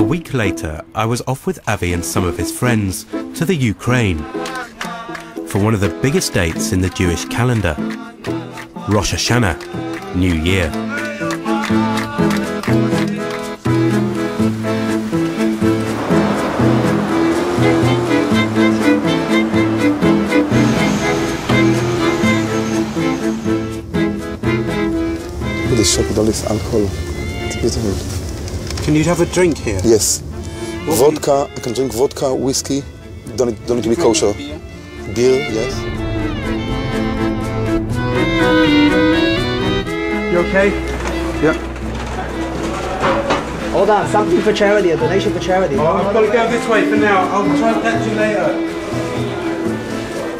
week later, I was off with Avi and some of his friends to the Ukraine for one of the biggest dates in the Jewish calendar, Rosh Hashanah, New Year. This shop with all this alcohol, it's beautiful. Can you have a drink here? Yes. Vodka, I can drink vodka, whiskey, don't need to be kosher. Beer, yes. You okay? Yeah. Hold on, something for charity, a donation for charity. Oh, I've got to go this way for now. I'll try and catch you later.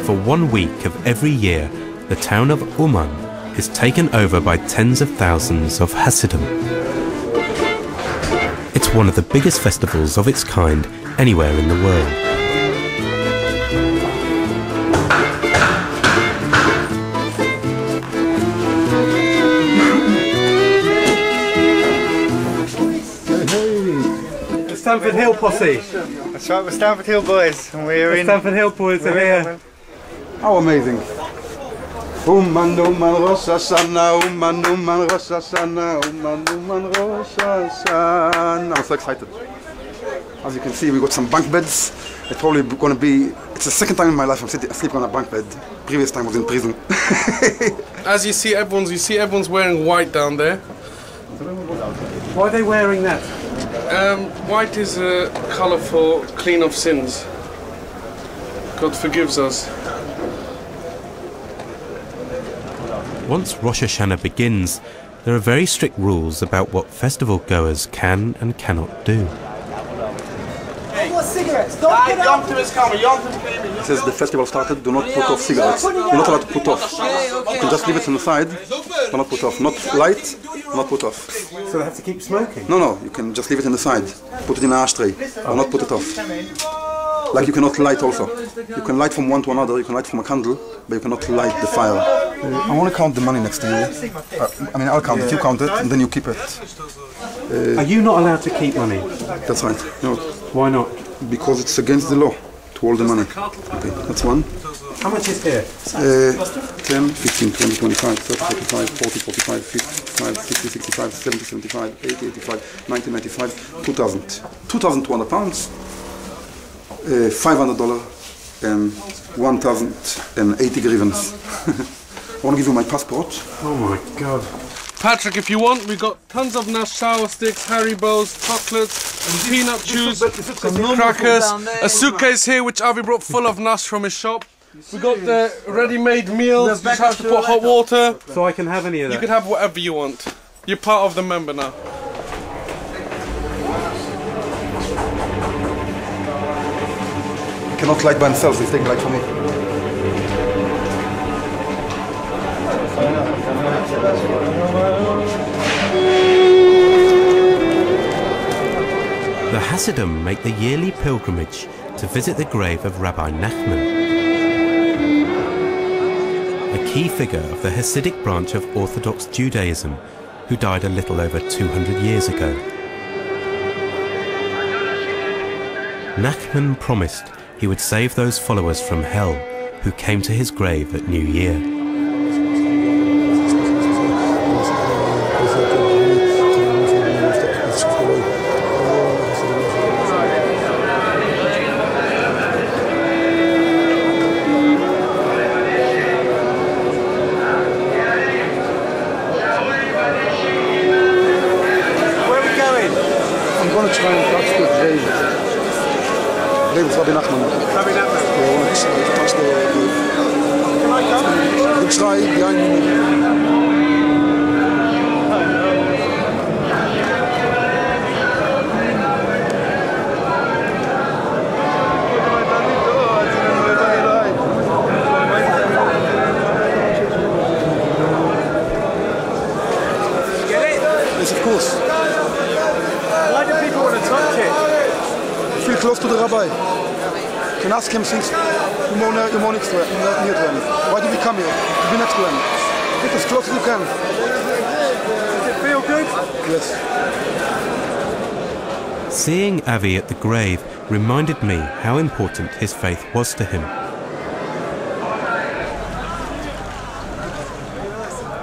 For 1 week of every year, the town of Uman is taken over by tens of thousands of Hasidim. It's one of the biggest festivals of its kind anywhere in the world. The Stamford Hill posse. That's right, we're Stamford Hill boys, and we're in. Stamford Hill boys are here. How amazing. Rosh Hashanah, Rosh Hashanah, Rosh Hashanah. I'm so excited. As you can see, we got some bunk beds. It's probably going to be, it's the second time in my life I'm sleeping on a bunk bed. Previous time I was in prison. As you see everyone's wearing white down there. Why are they wearing that? White is a colour for clean of sins. God forgives us. Once Rosh Hashanah begins, there are very strict rules about what festival goers can and cannot do. Cigarettes, It says the festival started, do not put off cigarettes. You're not allowed to put off. You can just leave it on the side, do not put off. Not light, not put off. So they have to keep smoking? No, you can just leave it in the side. Put it in an ashtray, or not put it off. Like you cannot light also. You can light from one to another, you can light from a candle, but you cannot light the fire. I want to count the money next to you. I'll count it, you count it, and then you keep it. Are you not allowed to keep money? That's right. No. Why not? Because it's against the law to hold the money. Okay, that's one. How much is here? 10, 15, 20, 25, 30, 35, 40, 45, 55, 60, 65, 70, 75, 80, 85, 90, 95, 2,000. 2,200 pounds, $500 and 1,080 grievance. I want to give you my passport. Oh my God. Patrick, if you want, we got tons of Nash sour sticks, Haribos, chocolates, peanut chews, crackers, a suitcase here which Avi brought full of Nash from his shop. We got the ready-made meals, you just have to put hot water. So I can have any of that? You can have whatever you want. You're part of the member now. You cannot light by themselves, they take light from me. The Hasidim make the yearly pilgrimage to visit the grave of Rabbi Nachman, a key figure of the Hasidic branch of Orthodox Judaism who died a little over 200 years ago. Nachman promised he would save those followers from hell who came to his grave at New Year. Rabbi Nachman. Rabbi Nachman. Yeah, I want to touch the Can I come? You can try behind me. Get it? Yes, of course. Why do people want to touch it? Feel close to the rabbi. You can ask him things. You're more near to him. Why did we come here? To be next to him. Get as close as you can. Does it feel good? Yes. Seeing Avi at the grave reminded me how important his faith was to him.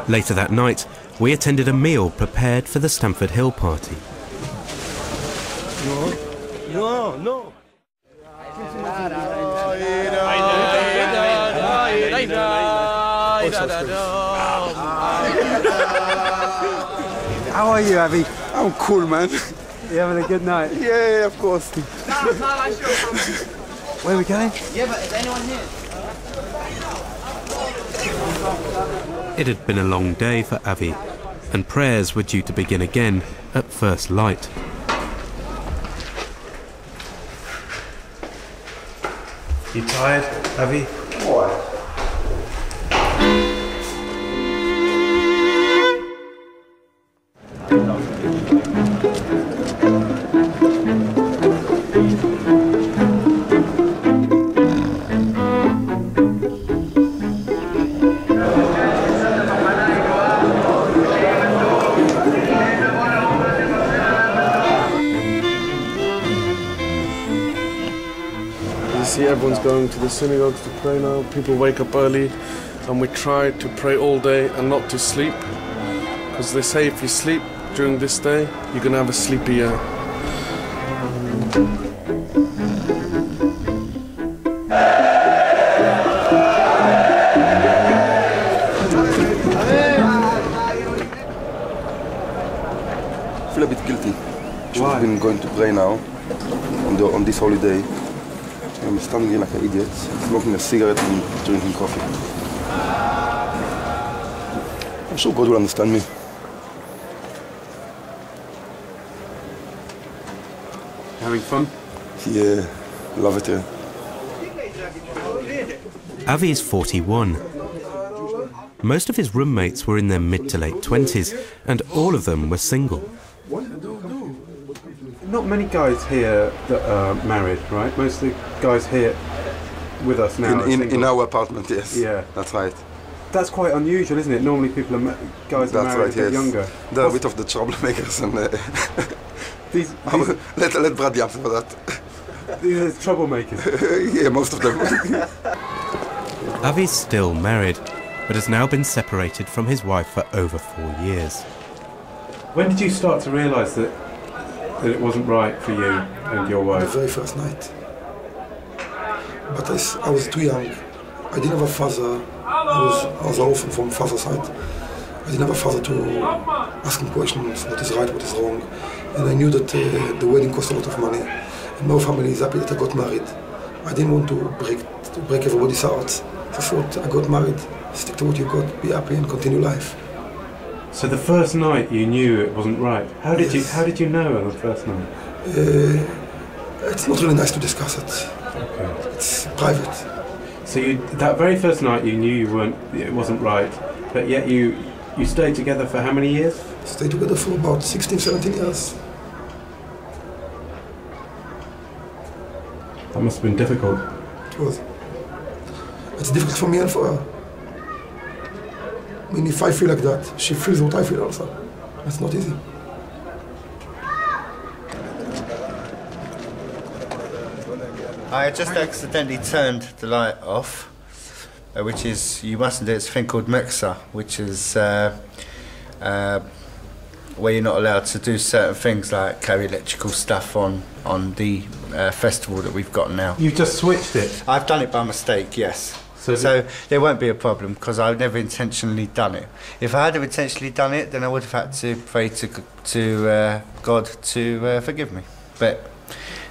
Later that night, we attended a meal prepared for the Stamford Hill party. No. How are you, Avi? I'm cool, man. You having a good night? Yeah, of course. Where are we going? Yeah, but is anyone here? It had been a long day for Avi, and prayers were due to begin again at first light. You tired, Avi? Why? See, everyone's going to the synagogues to pray now. People wake up early, and we try to pray all day and not to sleep, because they say if you sleep during this day, you're going to have a sleepy year. I feel a bit guilty. Should have been going to pray now on this holiday. I'm standing here like an idiot, smoking a cigarette and drinking coffee. I'm sure God will understand me. Having fun? Yeah, love it here. Avi is 41. Most of his roommates were in their mid to late 20s, and all of them were single. Not many guys here that are married, right? Most of the guys here with us now are single. In our apartment, yes. Yeah. That's right. That's quite unusual, isn't it? Normally people are guys are That's married right, a bit yes. younger. They're a bit of the troublemakers, and let Brady answer for that. These are troublemakers. Yeah, most of them. Avi's still married, but has now been separated from his wife for over 4 years. When did you start to realise that it wasn't right for you and your The wife? very first night. But I was too young. I didn't have a father. I was an orphan from father's side. I didn't have a father to ask him questions, what is right, what is wrong. And I knew that the wedding cost a lot of money. And my family is happy that I got married. I didn't want to break everybody's hearts. I thought I got married. Stick to what you got, be happy and continue life. So the first night you knew it wasn't right. How did you know on the first night? It's not really nice to discuss it. Okay. It's private. So that very first night you knew it wasn't right, but yet you stayed together for how many years? Stayed together for about 16, 17 years. That must have been difficult. It was. It's difficult for me and for her. I mean, if I feel like that, she feels what I feel also. It's not easy. I just accidentally turned the light off, which is, you mustn't do, it's a thing called Meksa, which is where you're not allowed to do certain things like carry electrical stuff on the festival that we've got now. You just switched it? I've done it by mistake, yes. So there won't be a problem because I've never intentionally done it. If I had intentionally done it, then I would have had to pray to God to forgive me. But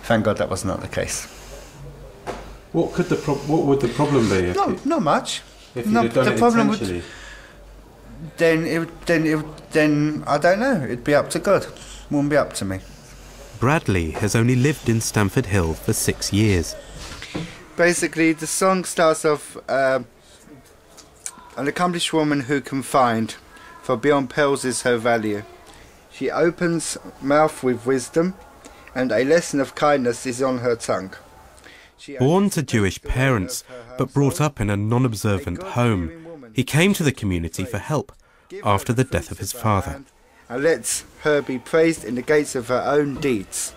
thank God that was not the case. What would the problem be? Not much. If you'd have done it intentionally? Then I don't know. It'd be up to God. It wouldn't be up to me. Bradley has only lived in Stamford Hill for 6 years. Basically, the song starts off, an accomplished woman who can find, for beyond pearls is her value. She opens mouth with wisdom, and a lesson of kindness is on her tongue. Born to Jewish parents, but brought up in a non-observant home, he came to the community for help after the death of his father. And lets her be praised in the gates of her own deeds.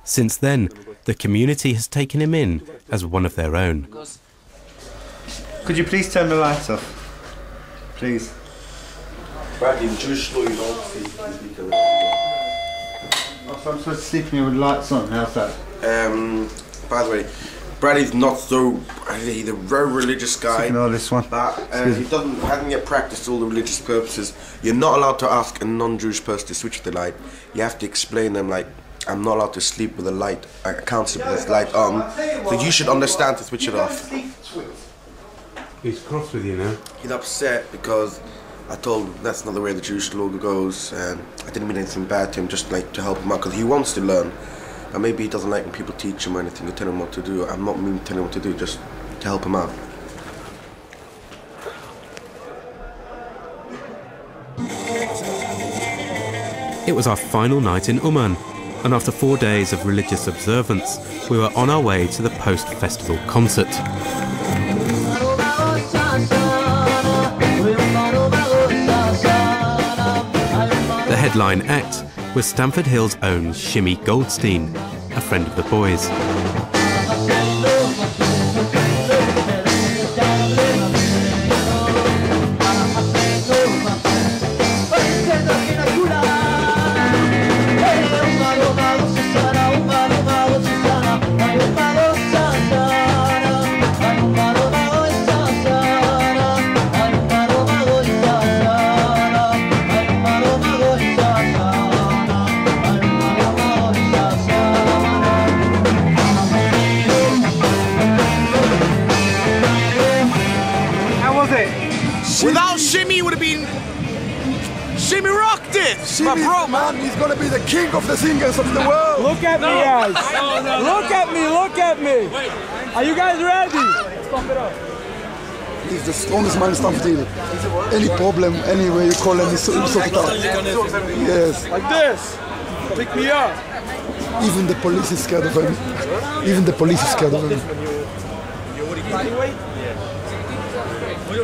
Since then, the community has taken him in as one of their own. Could you please turn the lights off? Please. Brad, in Jewish law, you don't sleep. Oh, so I'm supposed to sleep here with lights on. How's that? By the way, Brady's not so. He's a very religious guy. Ignore this one. But he hasn't yet practiced all the religious purposes. You're not allowed to ask a non-Jewish person to switch the light. You have to explain them like, I'm not allowed to sleep with the light. I can't sleep with this light on. So you should understand to switch it off. He's cross with you now. He's upset because I told him that's not the way the Jewish law goes, and I didn't mean anything bad to him, just like to help him out, because he wants to learn. And maybe he doesn't like when people teach him or anything or tell him what to do. I'm not mean telling him what to do, just to help him out. It was our final night in Uman, and after 4 days of religious observance, we were on our way to the post-festival concert. The headline act was Stamford Hill's own Shimmy Goldstein, a friend of the boys. Without Shimmy, it would have been... Shimmy rocked it! Shimmy, man, he's gonna be the king of the singers of the world! Look at me, guys! Look at me, look at me! Are you guys ready? Stomp it up. He's the strongest man in Stamford Hill. Any problem, anywhere you call him, he'll sort it out. Yes. Like this! Pick me up! Even the police is scared of him. Even the police is scared of him.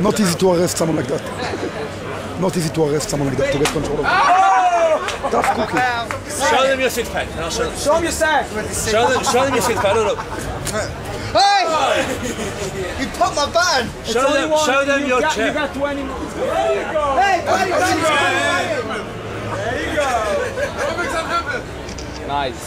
Not easy to arrest someone like that. Not easy to arrest someone like that, to get control of him. Tough cookie. Show them your six pack. And I'll show them. Show me your sack! Show them your six pack. Look. Hey! You popped my button! Show them your check. You got 20 more. There you go! Hey, buddy, there you go! Nice.